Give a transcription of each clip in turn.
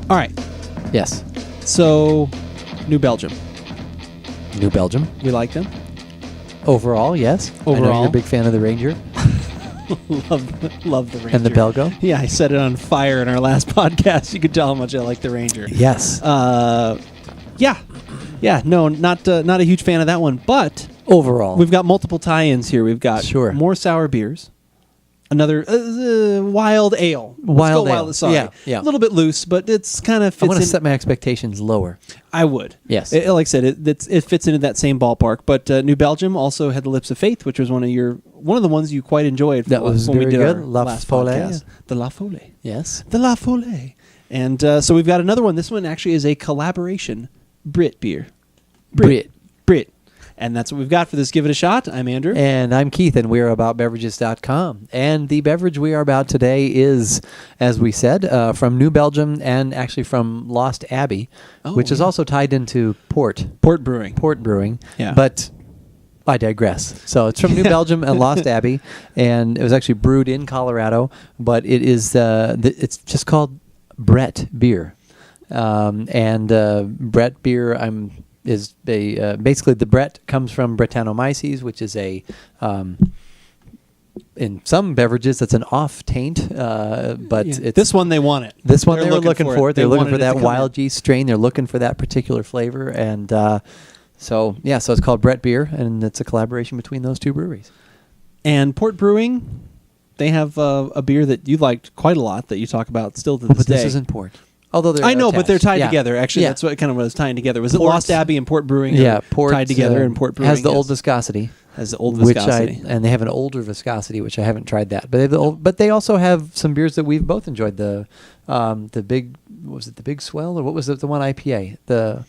All right. Yes. So, New Belgium. New Belgium. We like them. Overall, yes. I know Overall. you're a big fan of the Ranger love the Ranger. and the Belgo. Yeah, I set it on fire in our last podcast. You could tell how much I like the Ranger. Yes. Yeah. No, not a huge fan of that one. But Overall. we've got multiple tie-ins here. We've got more sour beers. Another wild ale. Let's go wild. Sorry. Yeah. A little bit loose, but it's kind of fits I want to in. set my expectations lower. I would. Yes. Like I said, it fits into that same ballpark. But New Belgium also had the Lips of Faith, which was one of the ones you quite enjoyed. That was when very we did good. our La last Folle. podcast. The La Folle. Yes. The La Folle. And so we've got another one. This one actually is a collaboration Brit beer. Brit. And that's what we've got for this Give It a Shot. I'm Andrew. And I'm Keith, and we're AboutBeverages.com. And the beverage we are about today is, as we said, from New Belgium and actually from Lost Abbey, which is also tied into port brewing. Yeah. But I digress. So it's from New Belgium and Lost Abbey, and it was actually brewed in Colorado, but it is it's just called Brett beer. Brett beer is basically the Brett comes from Brettanomyces, which is in some beverages that's an off taint, but it's this one they want it. This one they were looking for it. They're looking for that wild yeast yeast strain. They're looking for that particular flavor, and so it's called Brett beer, and it's a collaboration between those two breweries. And Port Brewing, they have a beer that you liked quite a lot that you talk about still to this But day. this isn't port. Although they're I know, attached. but they're tied together. Actually, that's what kind of was tying together. Was it Lost Abbey and Port Brewing? Port tied together, and Port Brewing has the old viscosity. Has the old viscosity, and they have an older viscosity, which I haven't tried that. But they also have some beers that we've both enjoyed. The big, was it the Big Swell, or what was it? The one IPA. The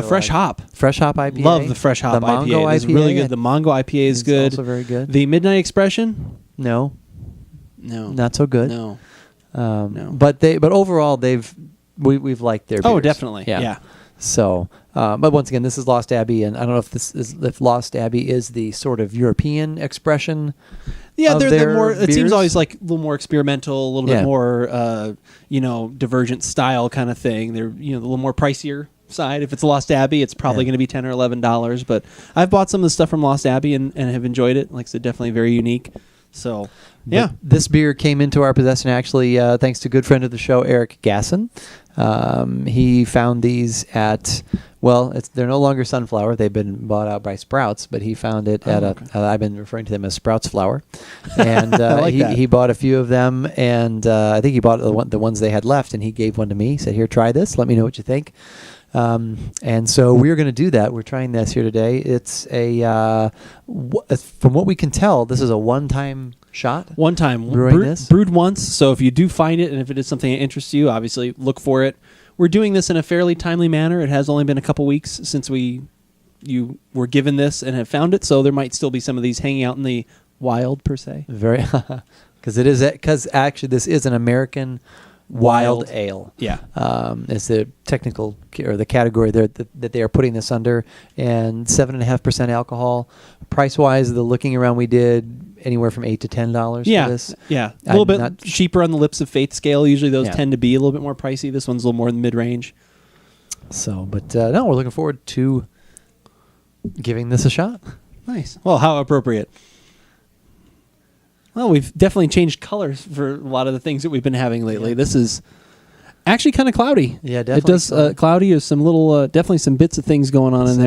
fresh hop. Fresh hop IPA. Love the fresh hop the IPA. Mango IPA. It's really good. The Mango IPA is good. Also very good. The Midnight Expression. No, not so good. No. But overall we've liked their beers. Oh, definitely. Yeah. So, but once again, this is Lost Abbey, and I don't know if Lost Abbey is the sort of European expression. Yeah, they're more. It seems always like a little more experimental, a little bit more, divergent style kind of thing. They're a little more pricier side. If it's Lost Abbey, it's probably going to be $10 or $11. But I've bought some of the stuff from Lost Abbey and have enjoyed it. Like I said, definitely very unique. So, but this beer came into our possession actually thanks to a good friend of the show, Eric Gasson. He found these at, they're no longer Sunflower. They've been bought out by Sprouts, but he found it at I've been referring to them as Sprouts Flour. And he bought a few of them, and I think he bought the ones they had left, and he gave one to me. He said, "Here, try this. Let me know what you think." And so we're going to do that. We're trying this here today. It's from what we can tell, this is a one-time shot. One time. Brewed once. So if you do find it, and if it is something that interests you, obviously look for it. We're doing this in a fairly timely manner. It has only been a couple weeks since you were given this and have found it, so there might still be some of these hanging out in the wild, per se. Very, because actually this is an American wild ale. Yeah. Is the technical or the category that they are putting this under, and 7.5% alcohol. Price wise, the looking around we did anywhere from $8 to $10 for this. Yeah, a little bit cheaper on the Lips of Faith scale. Usually those tend to be a little bit more pricey. This one's a little more in the mid range. So, but no, we're looking forward to giving this a shot. Nice. Well, how appropriate. Well, we've definitely changed colors for a lot of the things that we've been having lately. Yeah. This is actually kind of cloudy. Yeah, definitely. It does cloudy. There's some little, definitely some bits of things going on in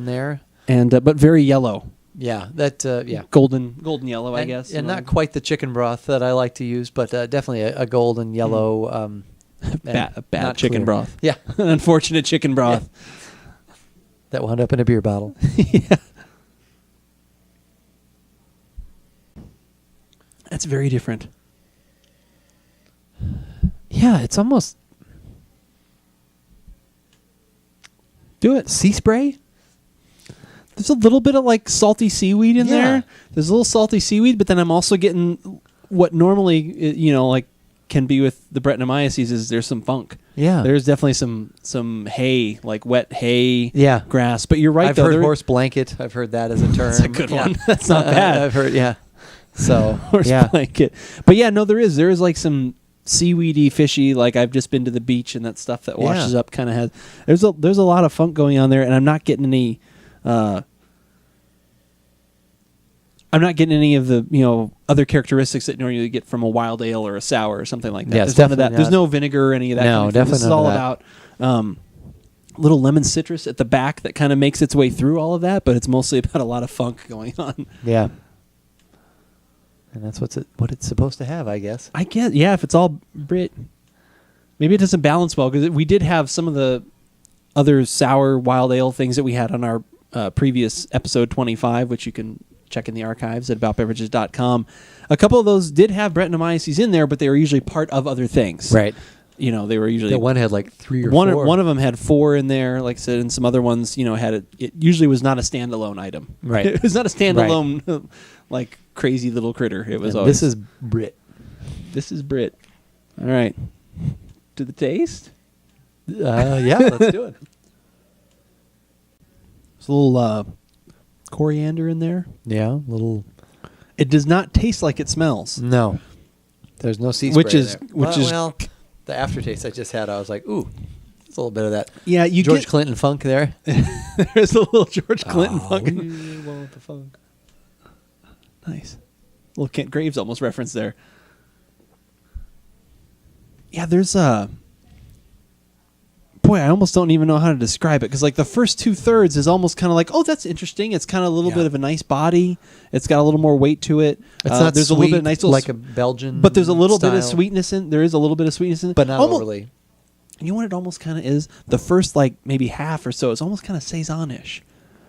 there, and but very yellow. Yeah, golden yellow, I guess. And not quite the chicken broth that I like to use, but definitely a golden yellow. Bad chicken broth. Yeah, an unfortunate chicken broth that wound up in a beer bottle. Yeah. That's very different. Yeah, it's almost... Do it. Sea spray? There's a little bit of like salty seaweed in there. There's a little salty seaweed, but then I'm also getting what normally, like can be with the Brettanomyces is there's some funk. Yeah. There's definitely some hay, like wet hay grass. But you're right, I've heard horse blanket. I've heard that as a term. That's a good one. That's not bad. I've heard, So horse blanket. But there is like some seaweedy, fishy. Like I've just been to the beach and that stuff that washes up kind of has. There's a lot of funk going on there, and I'm not getting any. I'm not getting any of the other characteristics that normally you get from a wild ale or a sour or something like that. Yeah, there's none of that. There's no vinegar or any of that. No, definitely. This is all about little lemon citrus at the back that kind of makes its way through all of that, but it's mostly about a lot of funk going on. Yeah. And that's what it's supposed to have, I guess. I guess, yeah, if it's all Brit. Maybe it doesn't balance well, because we did have some of the other sour wild ale things that we had on our previous episode 25, which you can check in the archives at AboutBeverages.com. A couple of those did have Brettanomyces in there, but they were usually part of other things. Right. They were usually... The one had like 3 or 4. One of them had 4 in there, like I said, and some other ones, had it usually was not a standalone item. Right. It was not a standalone, like, crazy little critter. It was always... This is Brit. This is Brit. All right. To the taste? Yeah, let's do it. There's a little coriander in there. Yeah, little... It does not taste like it smells. No. There's no sea spray there. Well, the aftertaste I just had, I was like, ooh, there's a little bit of that you George Clinton funk there. There's a little George Clinton funk. We want the funk. Nice. Little Kent Graves almost reference there. Yeah, there's boy, I almost don't even know how to describe it, because like the first 2/3 is almost kind of like, oh, that's interesting. It's kind of a little bit of a nice body. It's got a little more weight to it. It's not there's sweet, a little bit of nice, like a Belgian, but there's a little style. bit of sweetness in. There is a little bit of sweetness in it, but not overly. You know what it almost kind of is? The first like maybe half or so is almost kind of saison-ish.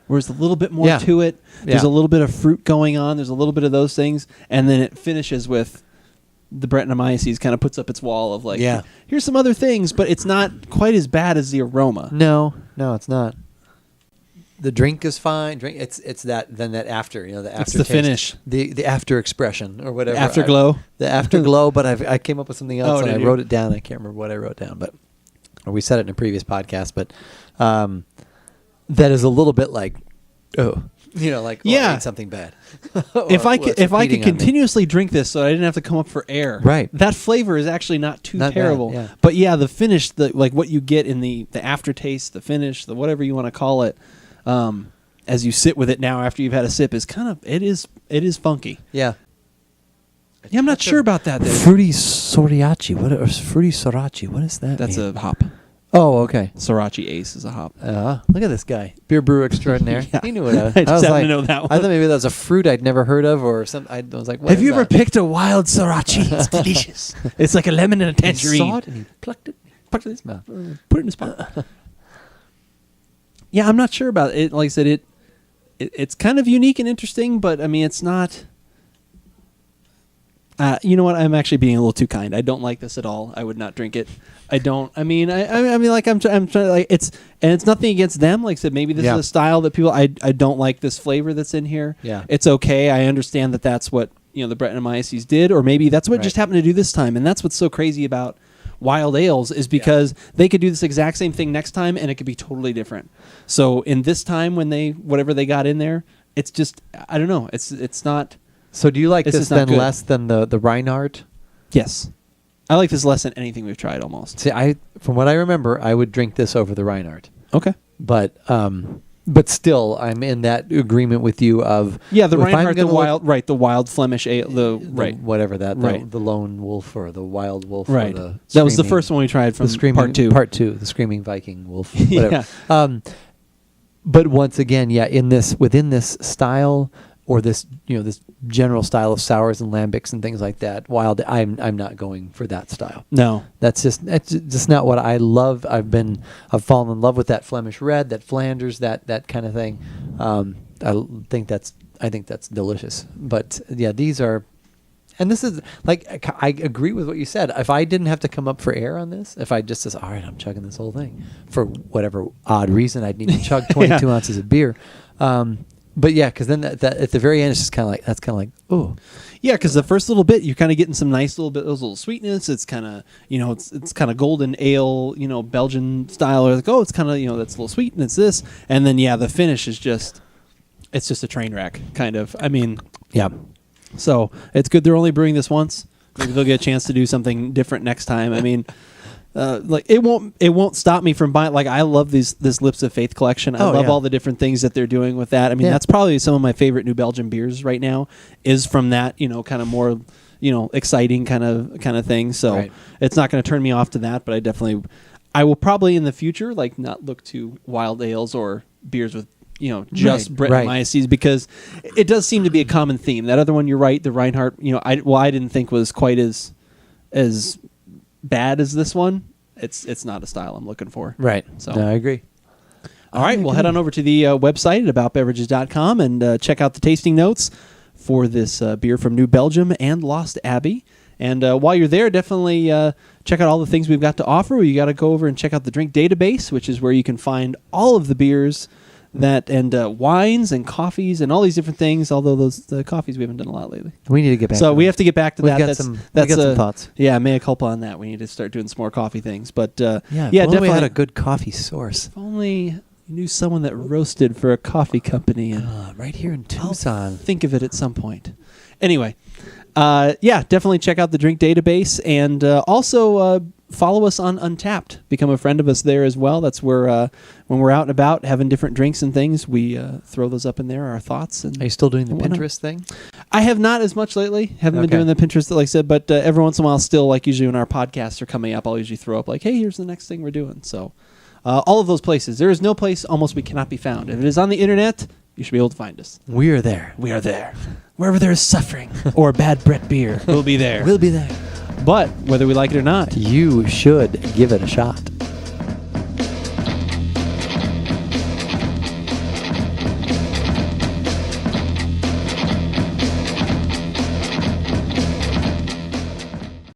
Whereas a little bit more to it. There's a little bit of fruit going on. There's a little bit of those things, and then it finishes with the Brettanomyces kind of puts up its wall of like, here's some other things, but it's not quite as bad as the aroma. No, it's not. The drink is fine. It's that after, the after. It's the finish, the after expression or whatever. Afterglow. The afterglow, but I came up with something else and I you? wrote it down. I can't remember what I wrote down, but or we said it in a previous podcast, but that is a little bit like, I ate something bad. If I could continuously drink this so I didn't have to come up for air, right? That flavor is actually not terrible. Bad, yeah. But yeah, the finish, like what you get in the aftertaste, the finish, the whatever you want to call it, as you sit with it now after you've had a sip, is kind of it is funky. Yeah. Yeah, I'm not sure about that. Fruity Sorachi. Fruity Sorachi. What is that? That's a hop. Oh, okay. Sorachi Ace is a hop. Look at this guy, beer brewer extraordinaire. He knew what I just happened to know that one. I thought maybe that was a fruit I'd never heard of, or something. I was like, have you ever picked a wild Sorachi? It's delicious. It's like a lemon and a tangerine. He saw it and he plucked it in his mouth. Put it in his pocket. Yeah, I'm not sure about it. Like I said, it's kind of unique and interesting, but I mean, it's not. You know what? I'm actually being a little too kind. I don't like this at all. I would not drink it. I don't. I mean, like I'm trying like it's nothing against them. Like I said, maybe this is a style that people. I don't like this flavor that's in here. Yeah, it's okay. I understand that that's what the Brettanomyces did, or maybe that's what just happened to do this time. And that's what's so crazy about wild ales is because they could do this exact same thing next time and it could be totally different. So in this time when whatever they got in there, it's just I don't know. It's not. So do you like this then less than the Reinhardt? Yes. I like this less than anything we've tried almost. See, from what I remember, I would drink this over the Reinhardt. Okay. But still, I'm in that agreement with you of... Yeah, the Reinhardt, the wild Flemish ale, whatever that, the Lone Wolf or the Wild Wolf. Or the that was the first one we tried from part 2. Part 2, the Screaming Viking Wolf, whatever. But once again, within this style... or this, this general style of sours and lambics and things like that. Wild, I'm not going for that style. No, that's just not what I love. I've fallen in love with that Flemish red, that Flanders, that kind of thing. I think that's delicious. But yeah, these are, and this is like I agree with what you said. If I didn't have to come up for air on this, if I just says, all right, I'm chugging this whole thing for whatever odd reason, I'd need to chug 22 ounces of beer. But yeah, because then that at the very end, it's just kind of like, oh, yeah, because the first little bit, you're kind of getting some nice little bit, those little sweetness. It's kind of, it's kind of golden ale, Belgian style. Or like, oh, it's kind of, that's a little sweet, and it's this, and then the finish is it's just a train wreck, kind of. I mean, yeah. So it's good they're only brewing this once. Maybe they'll get a chance to do something different next time. I mean, like it won't stop me from buying. Like I love this Lips of Faith collection. I love all the different things that they're doing with that. I mean, that's probably some of my favorite New Belgium beers right now. Is from that, kind of more, exciting kind of thing. So it's not going to turn me off to that. But I will probably in the future like not look to wild ales or beers with just Brettanomyces because it does seem to be a common theme. That other one, you're right, the Reinhardt, I didn't think was quite as bad as this one. It's not a style I'm looking for. Right. So no, I agree. All right, we'll head on over to the website at AboutBeverages.com and check out the tasting notes for this beer from New Belgium and Lost Abbey. And while you're there, definitely check out all the things we've got to offer. You got to go over and check out the drink database, which is where you can find all of the beers and wines and coffees and all these different things. Although the coffees we haven't done a lot lately. We need to get back. So we have to get back to that. We've got some thoughts. Yeah, mea culpa on that. We need to start doing some more coffee things. But yeah, definitely we had a good coffee source. If only you knew someone that roasted for a coffee company and right here in Tucson. I'll think of it at some point. Anyway, definitely check out the drink database and also follow us on Untapped. Become a friend of us there as well. That's where when we're out and about having different drinks and things, we throw those up in there, our thoughts. And are you still doing the Pinterest thing? I have not as much lately. Haven't been doing the Pinterest, like I said, but every once in a while still, like usually when our podcasts are coming up, I'll usually throw up like, hey, here's the next thing we're doing. So all of those places. There is no place almost we cannot be found. If it is on the internet, you should be able to find us. We are there. We are there. Wherever there is suffering or bad Brett beer, we'll be there. We'll be there. But whether we like it or not, you should give it a shot.